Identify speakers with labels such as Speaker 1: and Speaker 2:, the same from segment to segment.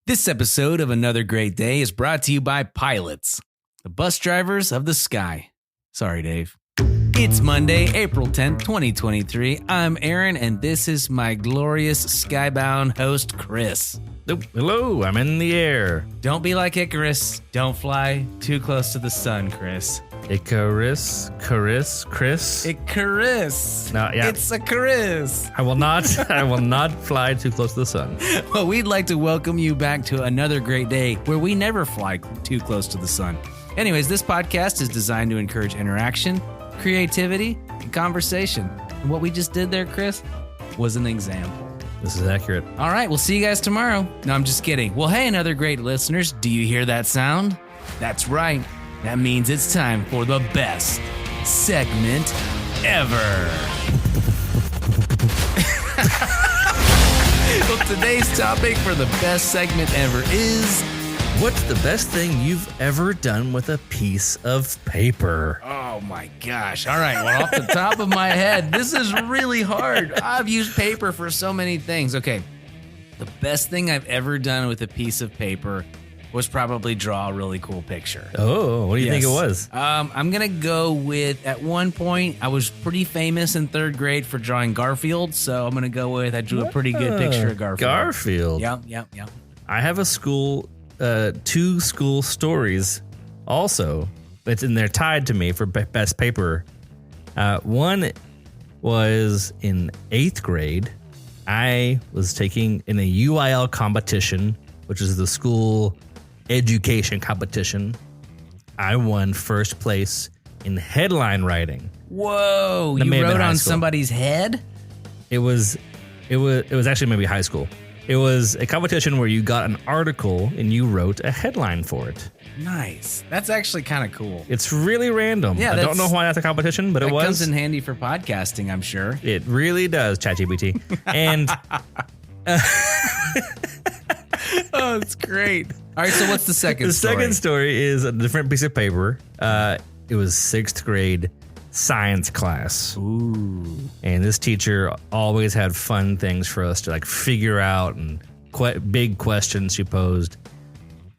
Speaker 1: This episode of Another Great Day is brought to you by Pilots, the bus drivers of the sky. Sorry, Dave. It's Monday, April 10th, 2023. I'm Aaron, and this is my glorious skybound host, Chris.
Speaker 2: Hello, I'm in the air.
Speaker 1: Don't be like Icarus. Don't fly too close to the sun, Chris.
Speaker 2: Chris.
Speaker 1: Icarus.
Speaker 2: No, yeah.
Speaker 1: It's a Chris.
Speaker 2: I will not fly too close to the sun.
Speaker 1: Well, we'd like to welcome you back to another great day where we never fly too close to the sun. Anyways, this podcast is designed to encourage interaction, creativity, and conversation. And what we just did there, Chris, was an example.
Speaker 2: This is accurate.
Speaker 1: All right, we'll see you guys tomorrow. No, I'm just kidding. Well, hey, another great listeners. Do you hear that sound? That's right. That means it's time for the best segment ever. Well, today's topic for the best segment ever is...
Speaker 2: What's the best thing you've ever done with a piece of paper?
Speaker 1: Oh my gosh. All right. Well, off the top of my head, this is really hard. I've used paper for so many things. Okay. The best thing I've ever done with a piece of paper was probably draw a really cool picture.
Speaker 2: Oh, what do you think it was?
Speaker 1: I'm going to go with, at one point, I was pretty famous in third grade for drawing Garfield. So I'm going to go with, I drew a pretty good picture of Garfield.
Speaker 2: Garfield.
Speaker 1: Yep.
Speaker 2: I have two school stories also, but they're tied to me for best paper. One was in 8th grade. I was taking in a UIL competition, which is the school education competition. I won first place in headline writing.
Speaker 1: Whoa, you wrote on somebody's head?
Speaker 2: It was actually maybe high school. It was a competition where you got an article and you wrote a headline for it.
Speaker 1: Nice. That's actually kind of cool.
Speaker 2: It's really random. Yeah, I don't know why that's a competition, but it was.
Speaker 1: It comes in handy for podcasting, I'm sure.
Speaker 2: It really does, ChatGPT. And
Speaker 1: oh, it's great. All right, so what's the second story?
Speaker 2: The second story is a different piece of paper. It was 6th grade science class.
Speaker 1: Ooh.
Speaker 2: And this teacher always had fun things for us to like figure out and big questions she posed.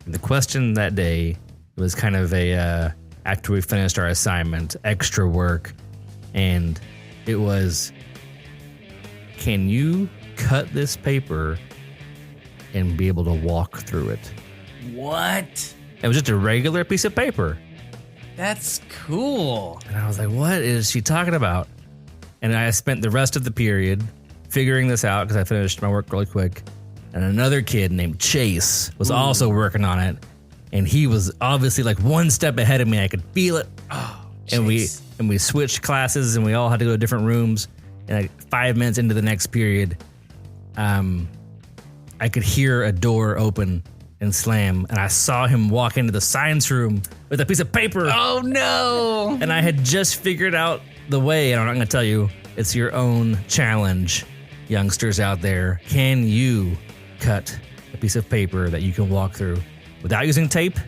Speaker 2: And the question that day was kind of a, after we finished our assignment, extra work. And it was, can you cut this paper and be able to walk through it?
Speaker 1: What?
Speaker 2: It was just a regular piece of paper.
Speaker 1: That's cool.
Speaker 2: And I was like, what is she talking about? And I spent the rest of the period figuring this out because I finished my work really quick. And another kid named Chase was also working on it. And he was obviously like one step ahead of me. I could feel it.
Speaker 1: Oh,
Speaker 2: Chase. And we switched classes and we all had to go to different rooms. And like 5 minutes into the next period, I could hear a door open and slam, and I saw him walk into the science room with a piece of paper.
Speaker 1: Oh no!
Speaker 2: And I had just figured out the way, and I'm not going to tell you, it's your own challenge, youngsters out there. Can you cut a piece of paper that you can walk through without using tape?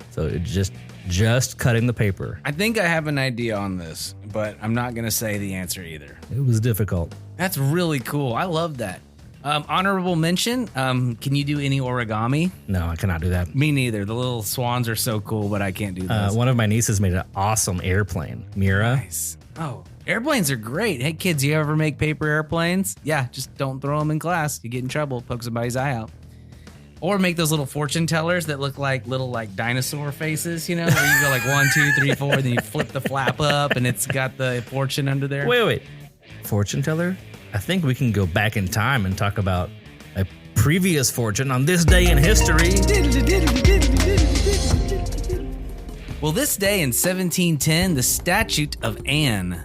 Speaker 2: So it's just cutting the paper.
Speaker 1: I think I have an idea on this, but I'm not going to say the answer either.
Speaker 2: It was difficult.
Speaker 1: That's really cool. I love that. Honorable mention, can you do any origami?
Speaker 2: No, I cannot do that.
Speaker 1: Me neither. The little swans are so cool, but I can't do those.
Speaker 2: One of my nieces made an awesome airplane. Mira.
Speaker 1: Nice. Oh, airplanes are great. Hey, kids, you ever make paper airplanes? Yeah, just don't throw them in class. You get in trouble. Poke somebody's eye out. Or make those little fortune tellers that look like little like dinosaur faces, you know, where you go like 1, 2, 3, 4, then you flip the flap up and it's got the fortune under there.
Speaker 2: Wait. Fortune teller? I think we can go back in time and talk about a previous fortune on this day in history.
Speaker 1: Well, this day in 1710, the Statute of Anne,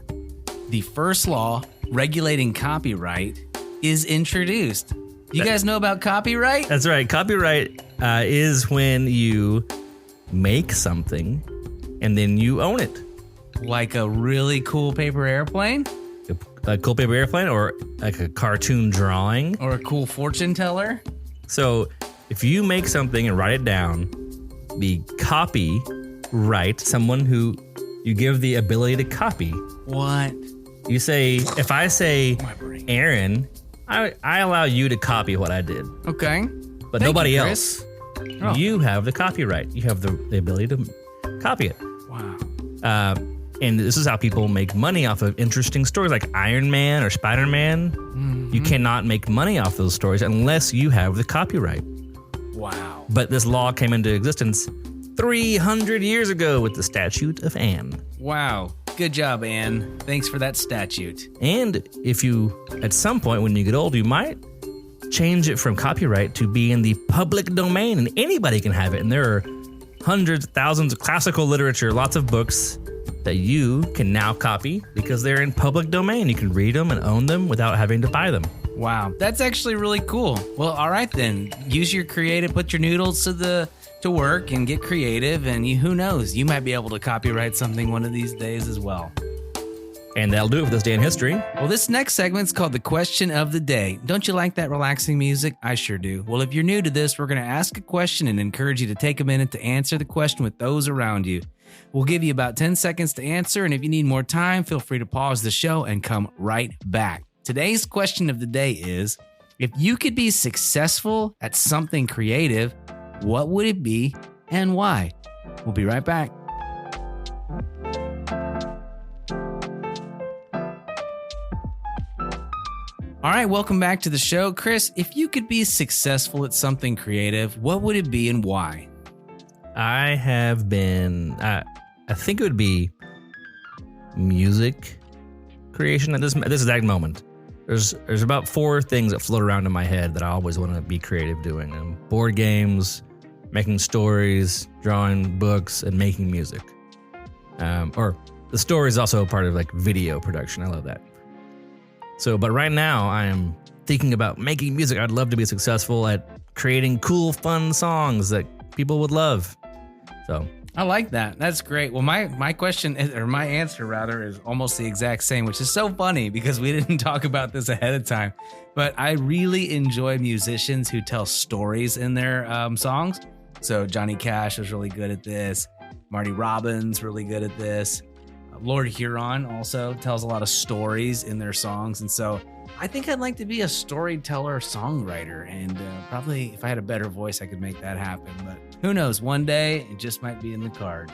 Speaker 1: the first law regulating copyright, is introduced. You guys know about copyright?
Speaker 2: That's right. Copyright is when you make something and then you own it.
Speaker 1: Like a really cool paper airplane?
Speaker 2: A cool paper airplane or like a cartoon drawing.
Speaker 1: Or a cool fortune teller?
Speaker 2: So if you make something and write it down, the copyright, someone who you give the ability to copy.
Speaker 1: What?
Speaker 2: You say, if I say, Aaron, I allow you to copy what I did.
Speaker 1: Okay.
Speaker 2: but
Speaker 1: Thank
Speaker 2: nobody
Speaker 1: you,
Speaker 2: else.
Speaker 1: Chris. Oh.
Speaker 2: You have the copyright. You have the ability to copy it.
Speaker 1: Wow.
Speaker 2: And this is how people make money off of interesting stories like Iron Man or Spider-Man. Mm-hmm. You cannot make money off those stories unless you have the copyright.
Speaker 1: Wow.
Speaker 2: But this law came into existence 300 years ago with the Statute of Anne.
Speaker 1: Wow. Good job, Anne. Thanks for that statute.
Speaker 2: And if you, at some point when you get old, you might change it from copyright to be in the public domain, and anybody can have it. And there are hundreds, thousands of classical literature, lots of books that you can now copy because they're in public domain. You can read them and own them without having to buy them.
Speaker 1: Wow, that's actually really cool. Well, all right then. Use your creative, put your noodles to work and get creative, and who knows, you might be able to copyright something one of these days as well.
Speaker 2: And that'll do it for this day in history.
Speaker 1: Well, this next segment's called the Question of the Day. Don't you like that relaxing music? I sure do. Well, if you're new to this, we're going to ask a question and encourage you to take a minute to answer the question with those around you. We'll give you about 10 seconds to answer, and if you need more time, feel free to pause the show and come right back. Today's question of the day is, if you could be successful at something creative, what would it be and why? We'll be right back. All right, welcome back to the show. Chris, if you could be successful at something creative, what would it be and why?
Speaker 2: I have been, I think it would be music creation at this exact moment. There's about 4 things that float around in my head that I always want to be creative doing. Board games, making stories, drawing books, and making music. Or the story is also a part of like video production. I love that. So, but right now I am thinking about making music. I'd love to be successful at creating cool, fun songs that people would love. So
Speaker 1: I like that. That's great. Well, my question is, or my answer rather, is almost the exact same, which is so funny because we didn't talk about this ahead of time. But I really enjoy musicians who tell stories in their songs. So Johnny Cash was really good at this. Marty Robbins really good at this. Lord Huron also tells a lot of stories in their songs. And so I think I'd like to be a storyteller songwriter. And probably if I had a better voice, I could make that happen. But who knows? One day it just might be in the cards.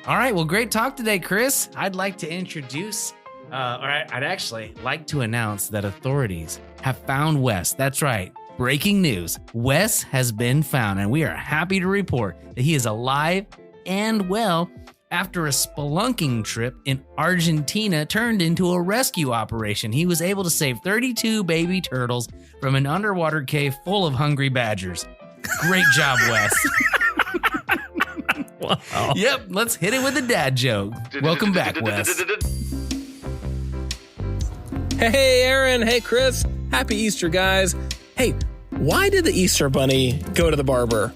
Speaker 1: All right. Well, great talk today, Chris. I'd like to introduce, I'd actually like to announce that authorities have found Wes. That's right. Breaking news. Wes has been found, and we are happy to report that he is alive and well after a spelunking trip in Argentina turned into a rescue operation. He was able to save 32 baby turtles from an underwater cave full of hungry badgers. Great job, Wes.
Speaker 2: wow.
Speaker 1: Yep, let's hit it with a dad joke. Welcome back, Wes.
Speaker 3: Hey, Aaron. Hey, Chris. Happy Easter, guys. Hey, why did the Easter Bunny go to the barber?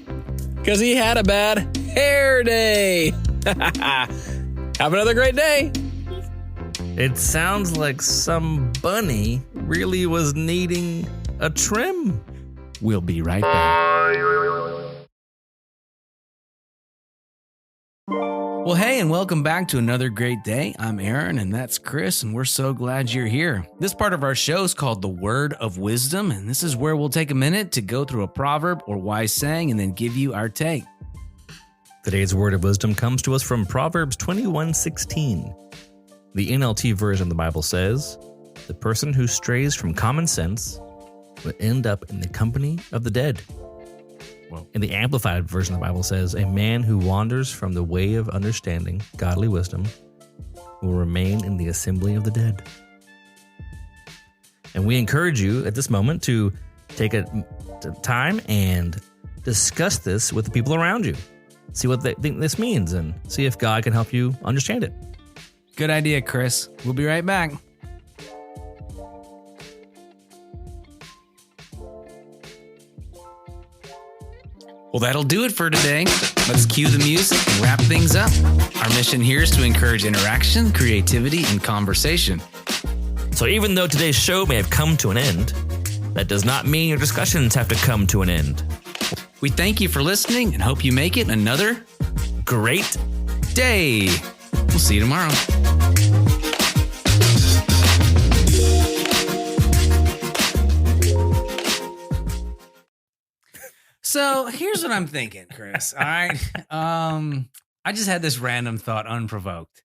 Speaker 3: Because he had a bad hair day. Have another great day.
Speaker 2: It sounds like some bunny really was needing a trim.
Speaker 1: We'll be right back. Well, hey, and welcome back to another great day. I'm Aaron, and that's Chris, and we're so glad you're here. This part of our show is called The Word of Wisdom, and this is where we'll take a minute to go through a proverb or wise saying and then give you our take.
Speaker 2: Today's word of wisdom comes to us from Proverbs 21:16. The NLT version of the Bible says, "The person who strays from common sense will end up in the company of the dead."
Speaker 1: Whoa.
Speaker 2: And the Amplified version of the Bible says, "A man who wanders from the way of understanding godly wisdom will remain in the assembly of the dead." And we encourage you at this moment to take a time and discuss this with the people around you. See what they think this means and see if God can help you understand it.
Speaker 1: Good idea, Chris. We'll be right back. Well, that'll do it for today. Let's cue the music and wrap things up. Our mission here is to encourage interaction, creativity, and conversation.
Speaker 2: So even though today's show may have come to an end, that does not mean your discussions have to come to an end.
Speaker 1: We thank you for listening and hope you make it another great day. We'll see you tomorrow. So here's what I'm thinking, Chris. All right. I just had this random thought unprovoked.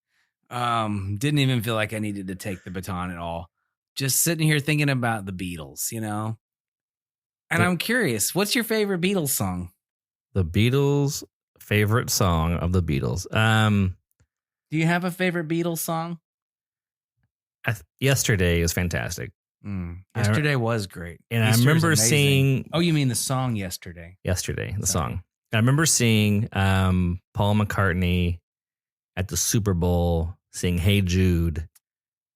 Speaker 1: Didn't even feel like I needed to take the baton at all. Just sitting here thinking about the Beatles, you know? And I'm curious, what's your favorite Beatles song?
Speaker 2: The Beatles' favorite song of the Beatles.
Speaker 1: Do you have a favorite Beatles song?
Speaker 2: Yesterday is fantastic.
Speaker 1: Yesterday was great.
Speaker 2: And
Speaker 1: Easter
Speaker 2: I remember
Speaker 1: is amazing.
Speaker 2: seeing
Speaker 1: Oh, you mean the song Yesterday?
Speaker 2: Yesterday, the
Speaker 1: Sorry.
Speaker 2: song. I remember seeing Paul McCartney at the Super Bowl sing Hey Jude.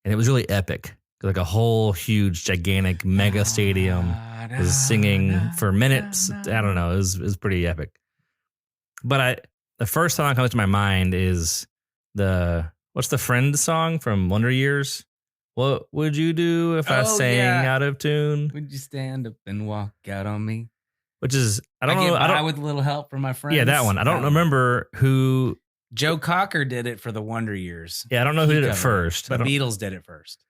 Speaker 2: And it was really epic. Like a whole huge, gigantic mega stadium was singing for minutes. I don't know. It was pretty epic. But the first song that comes to my mind is what's the Friend song from Wonder Years? What would you do if I sang out of tune?
Speaker 1: Would you stand up and walk out on me?
Speaker 2: Which is, I don't
Speaker 1: get
Speaker 2: know.
Speaker 1: by with a little help from my friends.
Speaker 2: Yeah, that one. I don't remember who.
Speaker 1: Joe Cocker did it for the Wonder Years.
Speaker 2: Yeah, I don't know who
Speaker 1: He
Speaker 2: did it
Speaker 1: covered
Speaker 2: first.
Speaker 1: The Beatles did it first.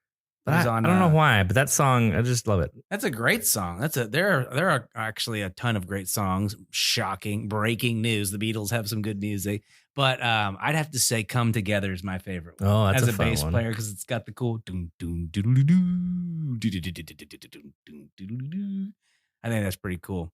Speaker 2: But
Speaker 1: It was
Speaker 2: I
Speaker 1: on,
Speaker 2: don't know why, but that song, I just love it.
Speaker 1: That's a great song. There are actually a ton of great songs. Shocking, breaking news. The Beatles have some good music, but I'd have to say "Come Together" is my favorite one.
Speaker 2: Oh, that's
Speaker 1: as
Speaker 2: a
Speaker 1: a
Speaker 2: fun
Speaker 1: bass
Speaker 2: one.
Speaker 1: player because it's got the cool. Doom, doom, doodle, doo, doodle, doodle, doodle, doodle, doodle, doo. I think that's pretty cool.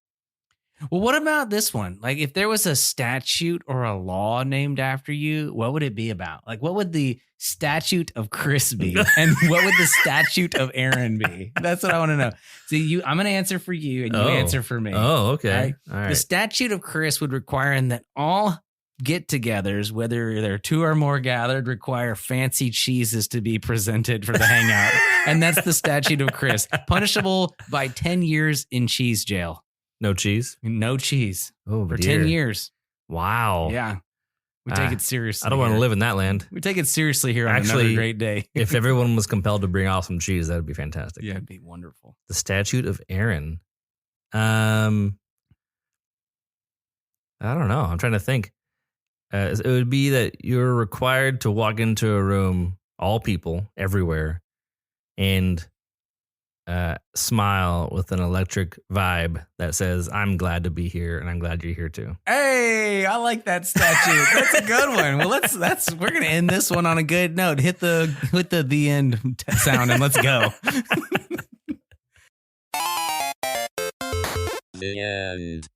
Speaker 1: Well, what about this one? Like, if there was a statute or a law named after you, what would it be about? Like, what would the statute of Chris be? And what would the statute of Aaron be? That's what I want to know. So I'm going to answer for you and you answer for me.
Speaker 2: Oh, okay.
Speaker 1: Right?
Speaker 2: All right.
Speaker 1: The statute of Chris would require that all get-togethers, whether there are two or more gathered, require fancy cheeses to be presented for the hangout. And that's the statute of Chris. Punishable by 10 years in cheese jail.
Speaker 2: No cheese?
Speaker 1: No cheese
Speaker 2: Oh,
Speaker 1: for
Speaker 2: dear.
Speaker 1: 10 years.
Speaker 2: Wow.
Speaker 1: Yeah. We take it seriously.
Speaker 2: I don't want to
Speaker 1: here.
Speaker 2: live in that land.
Speaker 1: We take it seriously here on
Speaker 2: Actually,
Speaker 1: another great day.
Speaker 2: If everyone was compelled to bring off some cheese, that would be fantastic.
Speaker 1: Yeah, it'd be wonderful.
Speaker 2: The statute of Aaron. I don't know. I'm trying to think. It would be that you're required to walk into a room, all people, everywhere, and smile with an electric vibe that says, "I'm glad to be here, and I'm glad you're here too."
Speaker 1: Hey, I like that statute. That's a good one. Well, we're gonna end this one on a good note. Hit the end sound and let's go.
Speaker 4: The end.